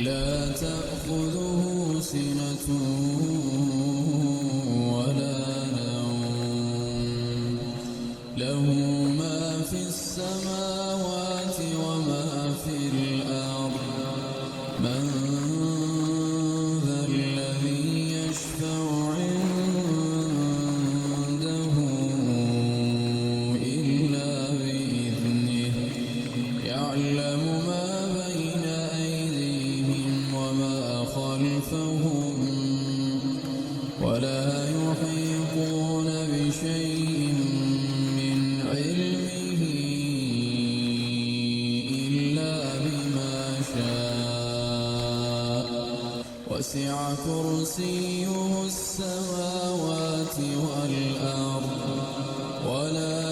لا تأخذه سنة ولا نوم له ما في السماوات وما في الأرض من ذا الذي يشفع عنده إلا بإذنه يعلم ما بين أيديهم وما خلفهم ولا يحيطون بشيء من علمه إلا بما شاء وسع كرسيه السماوات والأرض ولا